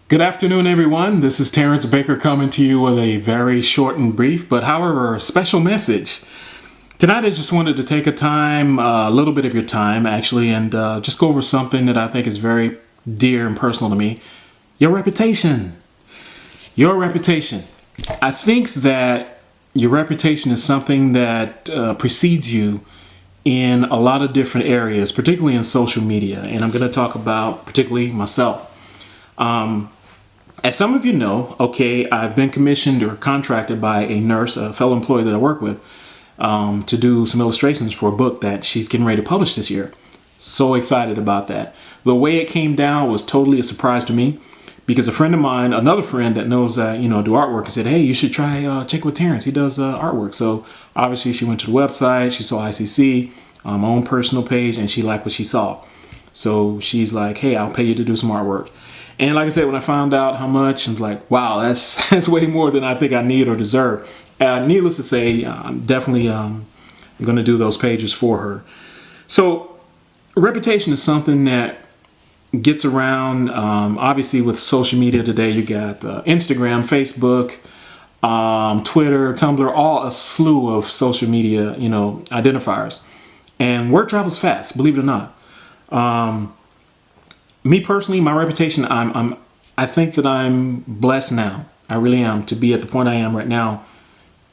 Good afternoon, everyone. This is Terrence Baker coming to you with a very short and brief, but however, a special message. Tonight, I just wanted to take a little bit of your time, actually, and just go over something that I think is very dear and personal to me. Your reputation. Your reputation. I think that your reputation is something that precedes you in a lot of different areas, particularly in social media. And I'm going to talk about particularly myself. As some of you know, I've been commissioned or contracted by a nurse, a fellow employee that I work with, to do some illustrations for a book that she's getting ready to publish this year. So excited about that. The way it came down was totally a surprise to me because a friend of mine, another friend that knows do artwork, said, hey, you should try check with Terrence. He does artwork. So obviously she went to the website, she saw ICC, my own personal page, and she liked what she saw. So she's like, hey, I'll pay you to do some artwork. And like I said, when I found out how much, I was like, wow, that's way more than I think I need or deserve. Needless to say, I'm definitely going to do those pages for her. So reputation is something that gets around. Obviously, with social media today, you got Instagram, Facebook, Twitter, Tumblr, all a slew of social media, identifiers. And word travels fast, believe it or not. Me personally, my reputation, I think that I'm blessed now. I really am to be at the point I am right now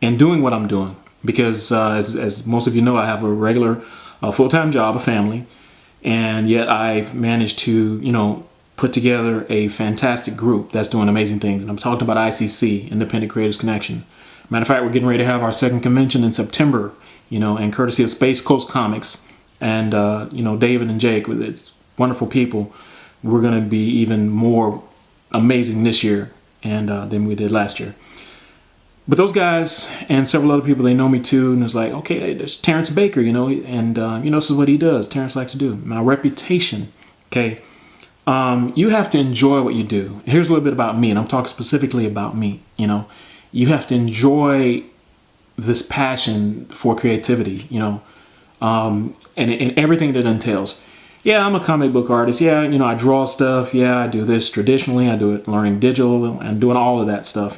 and doing what I'm doing. Because as most of you know, I have a regular full-time job, a family, and yet I've managed to, put together a fantastic group that's doing amazing things. And I'm talking about ICC, Independent Creators Connection. Matter of fact, we're getting ready to have our second convention in September, and courtesy of Space Coast Comics and, David and Jake, it's wonderful people. We're going to be even more amazing this year and than we did last year. But those guys and several other people, they know me too. And it's like, okay, there's Terrence Baker, and this is what he does. Terrence likes to do. My reputation, okay? You have to enjoy what you do. Here's a little bit about me, and I'm talking specifically about me, You have to enjoy this passion for creativity, and everything that entails. Yeah, I'm a comic book artist. Yeah, I draw stuff. Yeah, I do this traditionally. I do it learning digital and doing all of that stuff.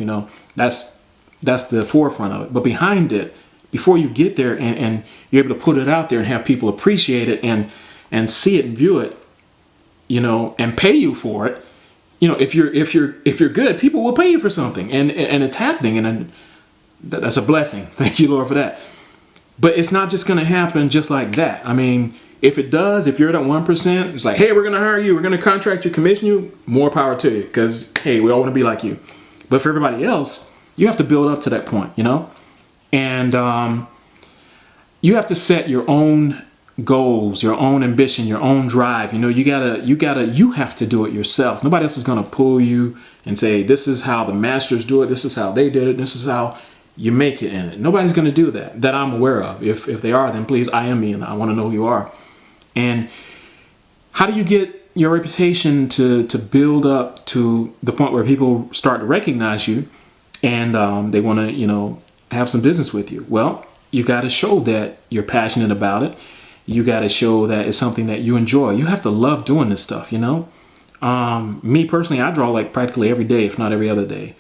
That's the forefront of it. But behind it, before you get there and you're able to put it out there and have people appreciate it and see it and view it, and pay you for it. If you're good, people will pay you for something, and it's happening, and that's a blessing. Thank you, Lord, for that. But it's not just going to happen just like that. I mean, if it does, if you're at that 1%, it's like, hey, we're going to hire you. We're going to contract you, commission you. More power to you because, hey, we all want to be like you. But for everybody else, you have to build up to that point, And you have to set your own goals, your own ambition, your own drive. You have to do it yourself. Nobody else is going to pull you and say, this is how the masters do it. This is how they did it. This is how you make it in it. Nobody's going to do that I'm aware of. If they are, then please IM me and I want to know who you are. And how do you get your reputation to build up to the point where people start to recognize you and they want to, have some business with you? Well, you got to show that you're passionate about it. You got to show that it's something that you enjoy. You have to love doing this stuff, Me personally, I draw like practically every day, if not every other day.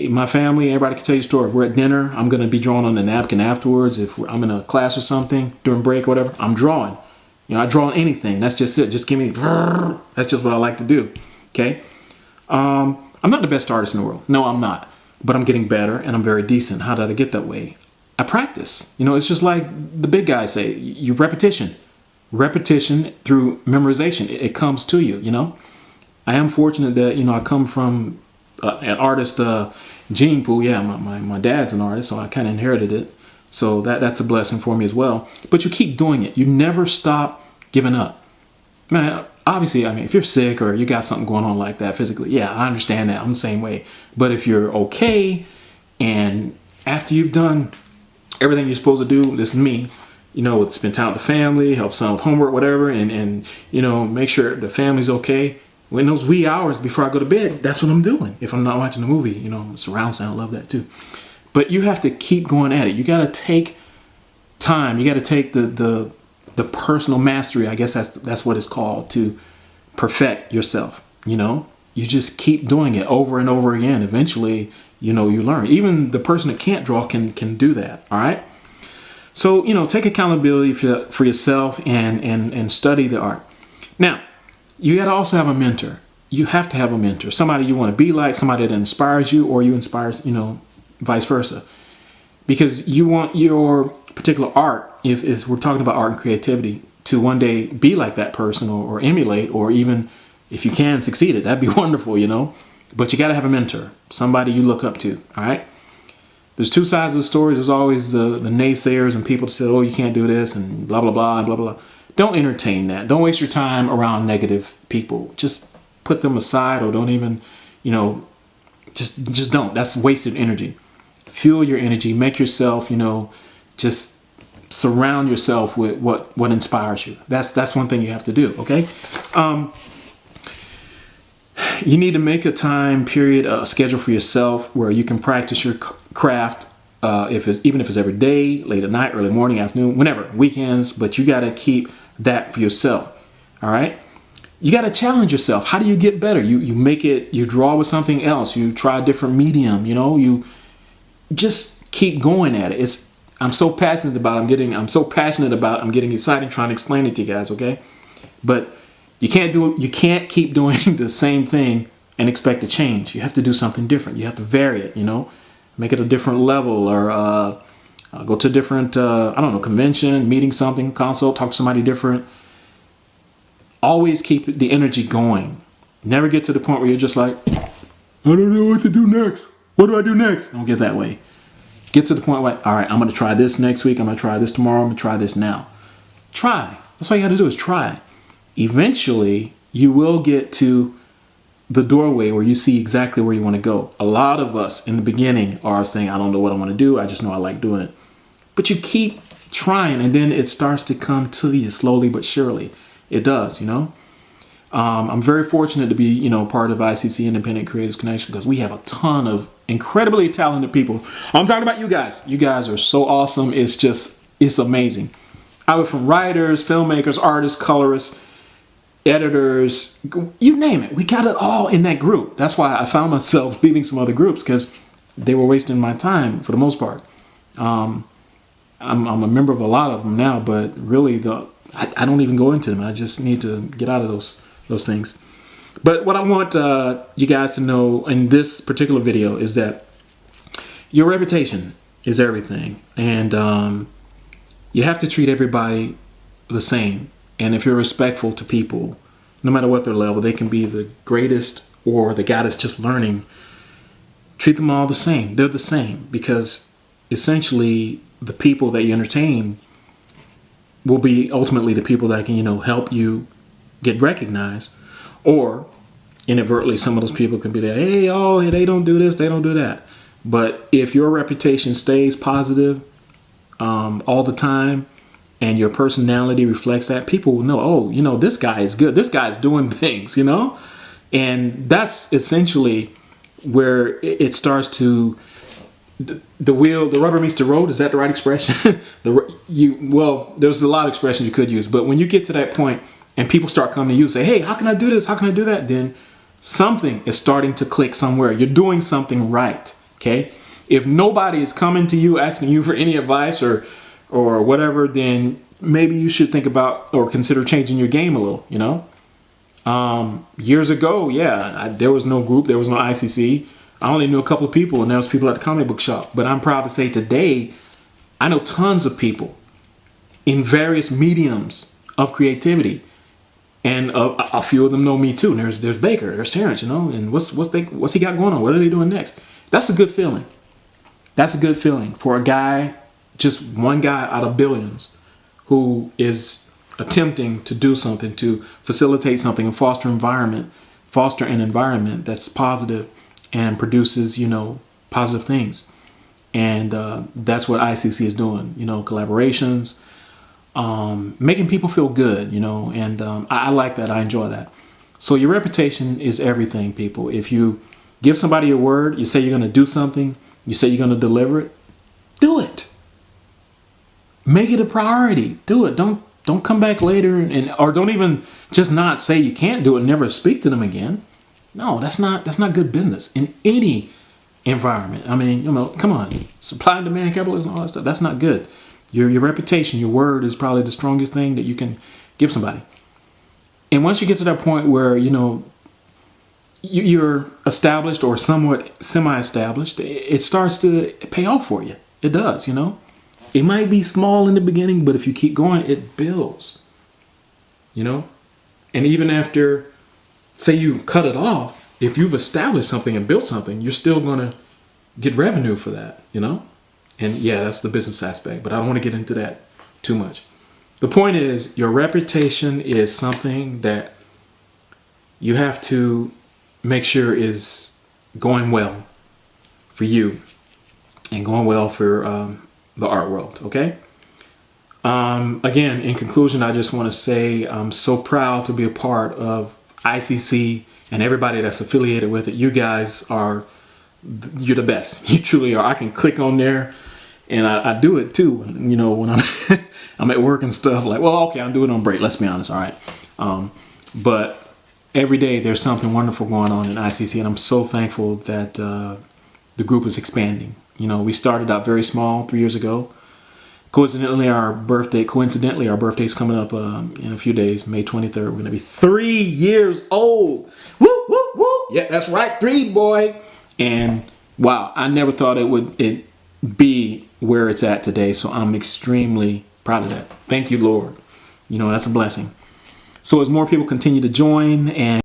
My family, everybody can tell you a story. If we're at dinner, I'm going to be drawing on a napkin afterwards. If I'm in a class or something, during break or whatever, I'm drawing. I draw on anything. That's just it. Just give me, that's just what I like to do. Okay. I'm not the best artist in the world. No, I'm not. But I'm getting better and I'm very decent. How did I get that way? I practice. It's just like the big guys say, you repetition through memorization. It comes to you, I am fortunate that, I come from an artist gene pool. Yeah, my dad's an artist, so I kind of inherited it. So that's a blessing for me as well. But you keep doing it. You never stop giving up. Man, obviously, if you're sick or you got something going on like that physically, yeah, I understand that. I'm the same way. But if you're okay and after you've done everything you're supposed to do, this is me, spend time with the family, help son with homework, whatever, and make sure the family's okay. When those wee hours before I go to bed, that's what I'm doing. If I'm not watching a movie, surround sound, love that too. But you have to keep going at it. You got to take time. You got to take the personal mastery. I guess that's what it's called, to perfect yourself. you just keep doing it over and over again. Eventually, you learn. Even the person that can't draw can do that. All right. So, take accountability for yourself and study the art. Now, you got to also have a mentor. You have to have a mentor, somebody you want to be like, somebody that inspires you, or you inspire, vice versa. Because you want your particular art, if we're talking about art and creativity, to one day be like that person, or emulate, or even if you can succeed it, that'd be wonderful, But you got to have a mentor, somebody you look up to. All right. There's two sides of the story. There's always the naysayers and people that say, oh, you can't do this and blah, blah, blah, and blah, blah, blah. Don't entertain that. Don't waste your time around negative people. Just put them aside, or don't even, just don't. That's wasted energy. Fuel your energy. Make yourself, just surround yourself with what inspires you. That's one thing you have to do. Okay. You need to make a time period, a schedule for yourself where you can practice your craft. Even if it's every day, late at night, early morning, afternoon, whenever, weekends, but you got to keep that for yourself. All right. You got to challenge yourself. How do you get better? You draw with something else. You try a different medium, you just keep going at it. I'm so passionate about I'm getting excited trying to explain it to you guys. Okay. But you can't keep doing the same thing and expect to change. You have to do something different. You have to vary it, make it a different level, or go to a different, convention, meeting something, consult, talk to somebody different. Always keep the energy going. Never get to the point where you're just like, I don't know what to do next. What do I do next? Don't get that way. Get to the point where, all right, I'm going to try this next week. I'm going to try this tomorrow. I'm going to try this now. Try. That's all you got to do is try. Eventually, you will get to the doorway where you see exactly where you want to go. A lot of us in the beginning are saying, I don't know what I want to do. I just know I like doing it. But you keep trying, and then it starts to come to you slowly but surely. It does, I'm very fortunate to be, part of ICC Independent Creators Connection, because we have a ton of incredibly talented people. I'm talking about you guys. You guys are so awesome. It's amazing. I went from writers, filmmakers, artists, colorists, editors, you name it. We got it all in that group. That's why I found myself leaving some other groups, because they were wasting my time for the most part. I'm a member of a lot of them now, but really I don't even go into them. I just need to get out of those things. But what I want you guys to know in this particular video is that your reputation is everything. And you have to treat everybody the same. And if you're respectful to people, no matter what their level, they can be the greatest or the guy that's just learning. Treat them all the same. They're the same, because essentially the people that you entertain will be ultimately the people that can, help you get recognized. Or inadvertently, some of those people can be there, hey, they don't do this, they don't do that. But if your reputation stays positive all the time, and your personality reflects that, people will know, this guy is good. This guy's doing things, And that's essentially where it starts to, the rubber meets the road. Is that the right expression? There's a lot of expressions you could use, but when you get to that point and people start coming to you and say, hey, how can I do this? How can I do that? Then something is starting to click somewhere. You're doing something right. Okay. If nobody is coming to you asking you for any advice or whatever, then maybe you should think about or consider changing your game a little, Years ago, there was no group, there was no ICC. I only knew a couple of people, and there was people at the comic book shop. But I'm proud to say today, I know tons of people in various mediums of creativity. And a few of them know me too. And there's Baker, there's Terrence, and what's he got going on? What are they doing next? That's a good feeling. That's a good feeling for a guy, just one guy out of billions, who is attempting to do something, to facilitate something, and foster an environment that's positive and produces, positive things. And that's what ICC is doing, collaborations, making people feel good, and I like that. I enjoy that. So your reputation is everything, people. If you give somebody a word, you say you're going to do something, you say you're going to deliver it, do it. Make it a priority. Do it. Don't come back later or don't even just not say you can't do it and never speak to them again. No, that's not good business in any environment. I mean, come on, supply and demand capitalism, all that stuff. That's not good. Your reputation, your word is probably the strongest thing that you can give somebody. And once you get to that point where you're established or somewhat semi-established, it starts to pay off for you. It does. It might be small in the beginning, but if you keep going, it builds. And even after, say you cut it off, if you've established something and built something, you're still going to get revenue for that, And yeah, that's the business aspect, but I don't want to get into that too much. The point is, your reputation is something that you have to make sure is going well for you and going well for the art world, okay? Again, in conclusion, I just want to say I'm so proud to be a part of ICC and everybody that's affiliated with it. You guys you're the best. You truly are. I can click on there, and I do it too. When I'm I'm at work and stuff. Like, well, okay, I'm doing it on break. Let's be honest. All right, but every day there's something wonderful going on in ICC, and I'm so thankful that the group is expanding. We started out very small 3 years ago. Coincidentally, our birthday's coming up in a few days, May 23rd. We're going to be 3 years old. Woo, woo, woo. Yeah, that's right. 3, boy. And wow, I never thought it would be where it's at today. So I'm extremely proud of that. Thank you, Lord. That's a blessing. So as more people continue to join and